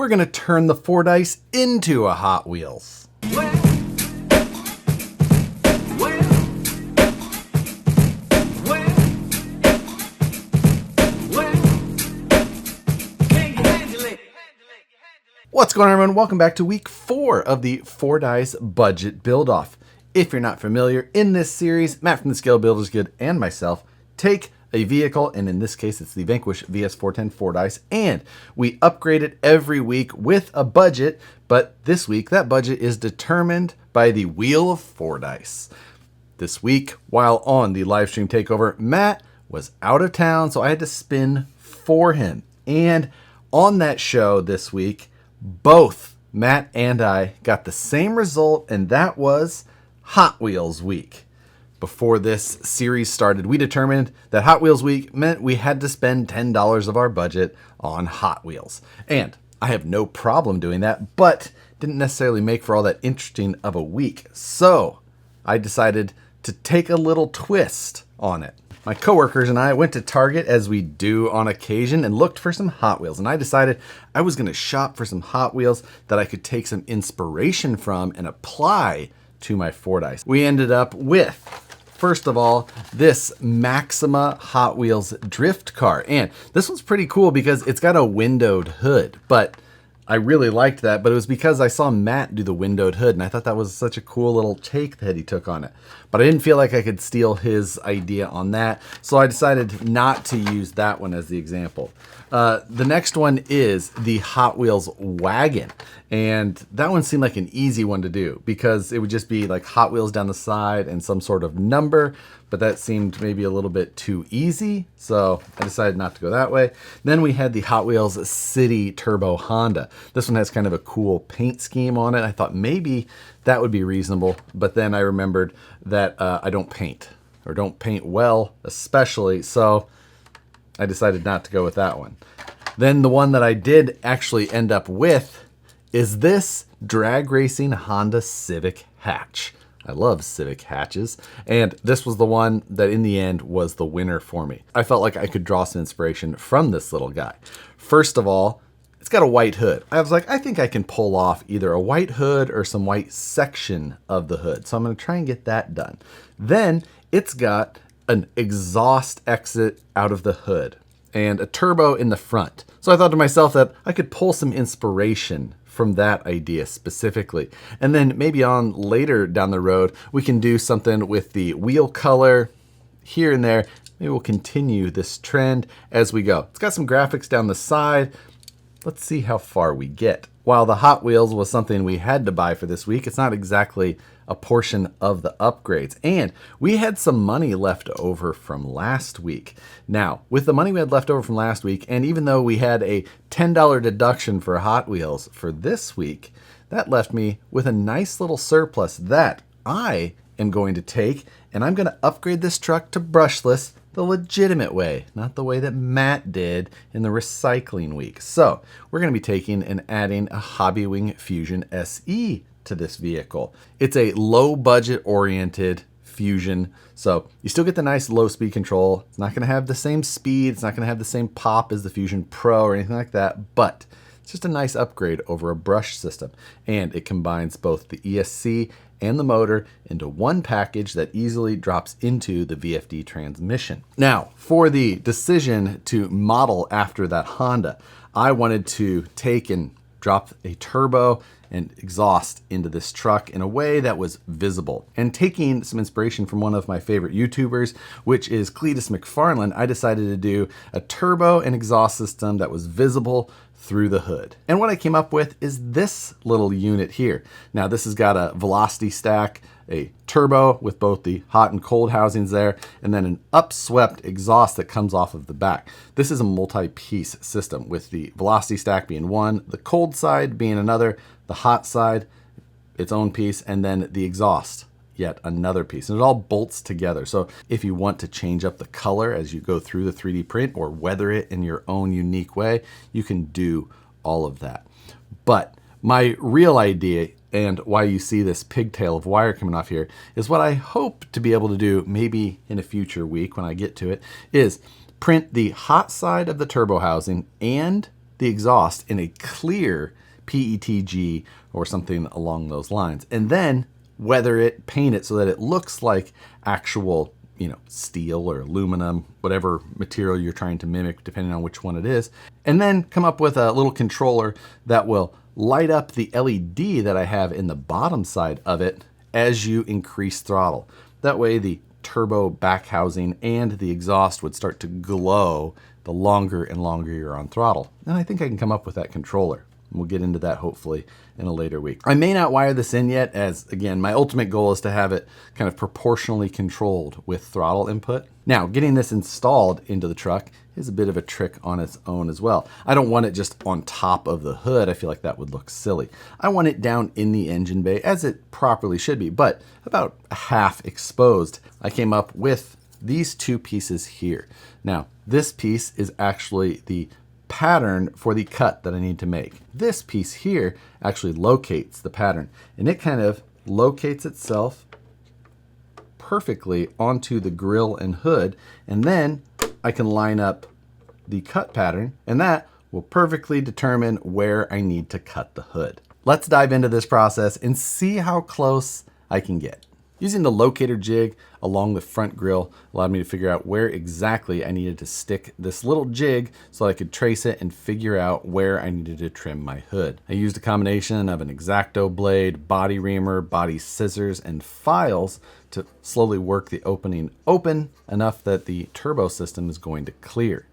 we're gonna turn the Fordyce into a Hot Wheels. What's going on, everyone? Welcome back to week 4 of the Fordyce budget build-off. If you're not familiar, in this series, Matt from the Scale Builders Guild and myself take a vehicle, and in this case, it's the Vanquish VS4-10 Fordyce, and we upgrade it every week with a budget, but this week, that budget is determined by the Wheel of Fordyce. This week, while on the live stream takeover, Matt was out of town, so I had to spin for him. And on that show this week, both Matt and I got the same result, and that was Hot Wheels Week. Before this series started, we determined that Hot Wheels Week meant we had to spend $10 of our budget on Hot Wheels. And I have no problem doing that, but didn't necessarily make for all that interesting of a week. So I decided to take a little twist on it. My coworkers and I went to Target, as we do on occasion, and looked for some Hot Wheels. And I decided I was going to shop for some Hot Wheels that I could take some inspiration from and apply to my Fordyce. We ended up with, first of all, this Maxima Hot Wheels drift car. And this one's pretty cool because it's got a windowed hood, but I really liked that, but it was because I saw Matt do the windowed hood, and I thought that was such a cool little take that he took on it. But I didn't feel like I could steal his idea on that, so I decided not to use that one as the example. The next one is the Hot Wheels wagon, and that one seemed like an easy one to do because it would just be like Hot Wheels down the side and some sort of number, but that seemed maybe a little bit too easy, so I decided not to go that way. Then we had the Hot Wheels City Turbo Honda. This one has kind of a cool paint scheme on it. I thought maybe that would be reasonable, but then I remembered that I don't paint, or don't paint well especially, so I decided not to go with that one. Then the one that I did actually end up with is this drag racing Honda Civic hatch. I love Civic hatches, and this was the one that in the end was the winner for me. I felt like I could draw some inspiration from this little guy. First of all, it's got a white hood. I was like, I think I can pull off either a white hood or some white section of the hood, so I'm going to try and get that done. Then it's got an exhaust exit out of the hood and a turbo in the front. So I thought to myself that I could pull some inspiration from that idea specifically. And then maybe on later down the road, we can do something with the wheel color here and there. Maybe we'll continue this trend as we go. It's got some graphics down the side. Let's see how far we get. While the Hot Wheels was something we had to buy for this week, it's not exactly a portion of the upgrades. And we had some money left over from last week. Now, with the money we had left over from last week, and even though we had a $10 deduction for Hot Wheels for this week, that left me with a nice little surplus that I am going to take, and I'm going to upgrade this truck to brushless the legitimate way, not the way that Matt did in the recycling week. So we're going to be taking and adding a Hobbywing Fusion SE to this vehicle. It's a low budget oriented Fusion, so you still get the nice low speed control. It's not going to have the same speed, it's not going to have the same pop as the Fusion Pro or anything like that, but it's just a nice upgrade over a brush system, and it combines both the ESC and the motor into one package that easily drops into the VFD transmission. Now, for the decision to model after that Honda, I wanted to take and drop a turbo and exhaust into this truck in a way that was visible. And taking some inspiration from one of my favorite YouTubers, which is Cletus McFarland, I decided to do a turbo and exhaust system that was visible through the hood. And what I came up with is this little unit here. Now this has got a velocity stack, a turbo with both the hot and cold housings there, and then an upswept exhaust that comes off of the back. This is a multi-piece system with the velocity stack being one, the cold side being another, the hot side its own piece, and then the exhaust yet another piece, and it all bolts together. So if you want to change up the color as you go through the 3D print or weather it in your own unique way, you can do all of that. But my real idea, and why you see this pigtail of wire coming off here, is what I hope to be able to do maybe in a future week when I get to it, is print the hot side of the turbo housing and the exhaust in a clear PETG or something along those lines, and then weather it, paint it so that it looks like actual, steel or aluminum, whatever material you're trying to mimic, depending on which one it is, and then come up with a little controller that will light up the LED that I have in the bottom side of it as you increase throttle. That way the turbo back housing and the exhaust would start to glow the longer and longer you're on throttle. And I think I can come up with that controller. We'll get into that hopefully in a later week. I may not wire this in yet, as again, my ultimate goal is to have it kind of proportionally controlled with throttle input. Now, getting this installed into the truck is a bit of a trick on its own as well. I don't want it just on top of the hood. I feel like that would look silly. I want it down in the engine bay, as it properly should be, but about half exposed. I came up with these two pieces here. Now, this piece is actually the pattern for the cut that I need to make. This piece here actually locates the pattern, and it kind of locates itself perfectly onto the grill and hood, and then I can line up the cut pattern, and that will perfectly determine where I need to cut the hood. Let's dive into this process and see how close I can get. Using the locator jig along the front grille allowed me to figure out where exactly I needed to stick this little jig so I could trace it and figure out where I needed to trim my hood. I used a combination of an X-Acto blade, body reamer, body scissors, and files to slowly work the opening open enough that the turbo system is going to clear.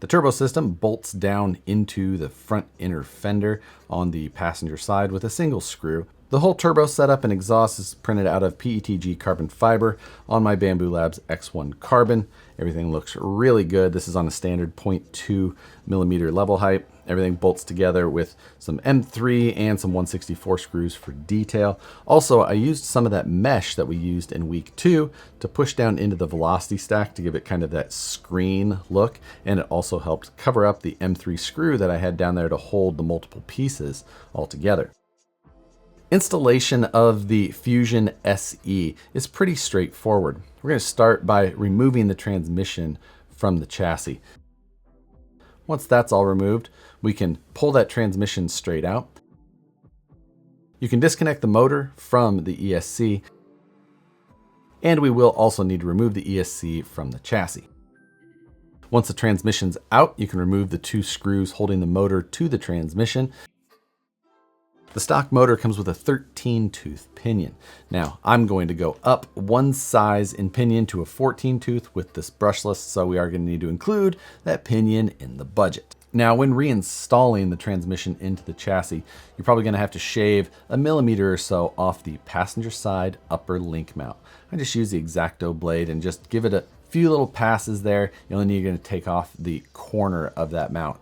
The turbo system bolts down into the front inner fender on the passenger side with a single screw. The whole turbo setup and exhaust is printed out of PETG carbon fiber on my Bamboo Labs X1 carbon. Everything looks really good. This is on a standard 0.2 millimeter level height. Everything bolts together with some M3 and some 164 screws for detail. Also, I used some of that mesh that we used in week 2 to push down into the velocity stack to give it kind of that screen look. And it also helped cover up the M3 screw that I had down there to hold the multiple pieces all together. Installation of the Fusion SE is pretty straightforward. We're going to start by removing the transmission from the chassis. Once that's all removed, we can pull that transmission straight out. You can disconnect the motor from the ESC, and we will also need to remove the ESC from the chassis. Once the transmission's out, you can remove the 2 screws holding the motor to the transmission. The stock motor comes with a 13-tooth pinion. Now, I'm going to go up 1 size in pinion to a 14-tooth with this brushless, so we are going to need to include that pinion in the budget. Now, when reinstalling the transmission into the chassis, you're probably going to have to shave a millimeter or so off the passenger side upper link mount. I just use the X-Acto blade and just give it a few little passes there. You're only going to take off the corner of that mount.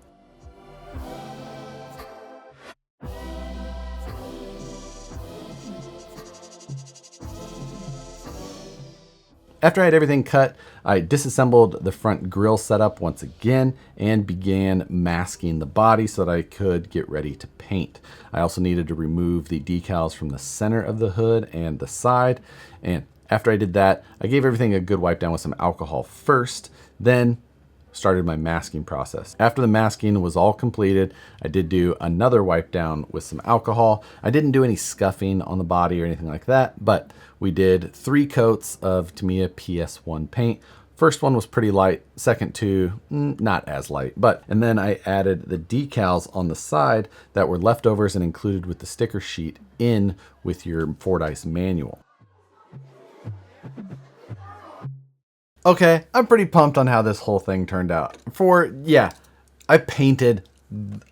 After I had everything cut, I disassembled the front grille setup once again and began masking the body so that I could get ready to paint. I also needed to remove the decals from the center of the hood and the side. And after I did that, I gave everything a good wipe down with some alcohol first, then started my masking process. After the masking was all completed, I did do another wipe down with some alcohol. I didn't do any scuffing on the body or anything like that, but we did 3 coats of Tamiya PS1 paint. First one was pretty light, second 2, not as light, and then I added the decals on the side that were leftovers and included with the sticker sheet in with your Fordyce manual. Okay, I'm pretty pumped on how this whole thing turned out. I painted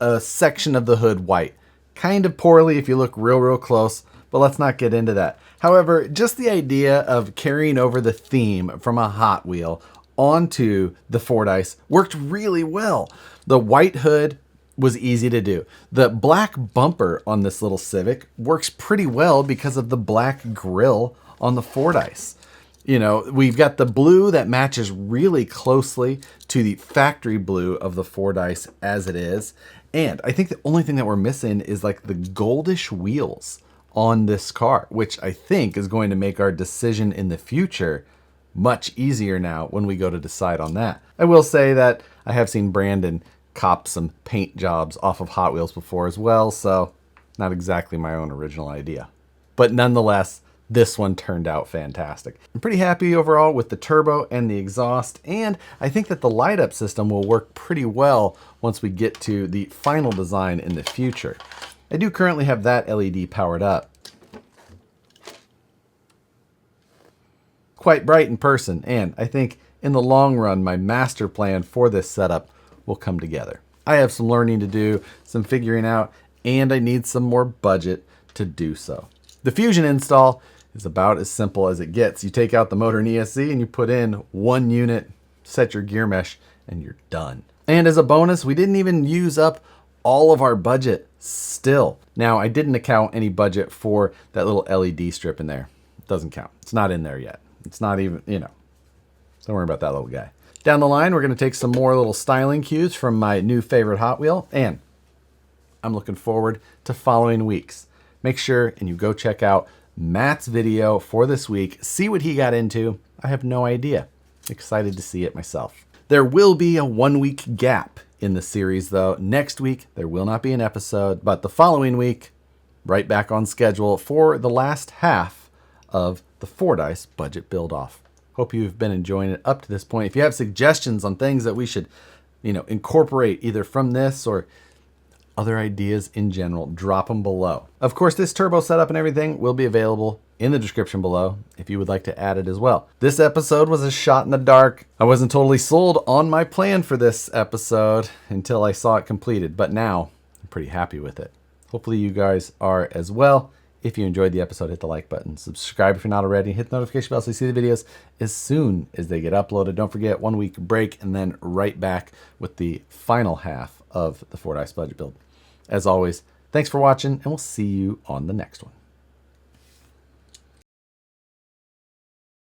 a section of the hood white. Kind of poorly if you look real close, but let's not get into that. However, just the idea of carrying over the theme from a Hot Wheel onto the Fordyce worked really well. The white hood was easy to do. The black bumper on this little Civic works pretty well because of the black grille on the Fordyce. You know, we've got the blue that matches really closely to the factory blue of the Fordyce as it is. And I think the only thing that we're missing is like the goldish wheels on this car, which I think is going to make our decision in the future much easier now when we go to decide on that. I will say that I have seen Brandon copped some paint jobs off of Hot Wheels before as well, so not exactly my own original idea. But nonetheless, this one turned out fantastic. I'm pretty happy overall with the turbo and the exhaust, and I think that the light up system will work pretty well once we get to the final design in the future. I do currently have that LED powered up. Quite bright in person, and I think in the long run, my master plan for this setup will come together. I have some learning to do, some figuring out, and I need some more budget to do so. The Fusion install is about as simple as it gets. You take out the motor and ESC and you put in one unit, set your gear mesh, and you're done. And as a bonus, we didn't even use up all of our budget still. Now, I didn't account any budget for that little LED strip in there. It doesn't count. It's not in there yet. It's not even, don't worry about that little guy. Down the line, we're going to take some more little styling cues from my new favorite Hot Wheel, and I'm looking forward to following weeks. Make sure and you go check out Matt's video for this week. See what he got into. I have no idea. Excited to see it myself. There will be a 1 week gap in the series though. Next week, there will not be an episode, but the following week, right back on schedule for the last half of the Fordyce budget build off. Hope you've been enjoying it up to this point. If you have suggestions on things that we should, incorporate either from this or other ideas in general, drop them below. Of course, this turbo setup and everything will be available in the description below if you would like to add it as well. This episode was a shot in the dark. I wasn't totally sold on my plan for this episode until I saw it completed, but now I'm pretty happy with it. Hopefully you guys are as well. If you enjoyed the episode, hit the like button, subscribe if you're not already, hit the notification bell so you see the videos as soon as they get uploaded. Don't forget, 1 week break and then right back with the final half of the Fordyce budget build. As always, thanks for watching, and we'll see you on the next one.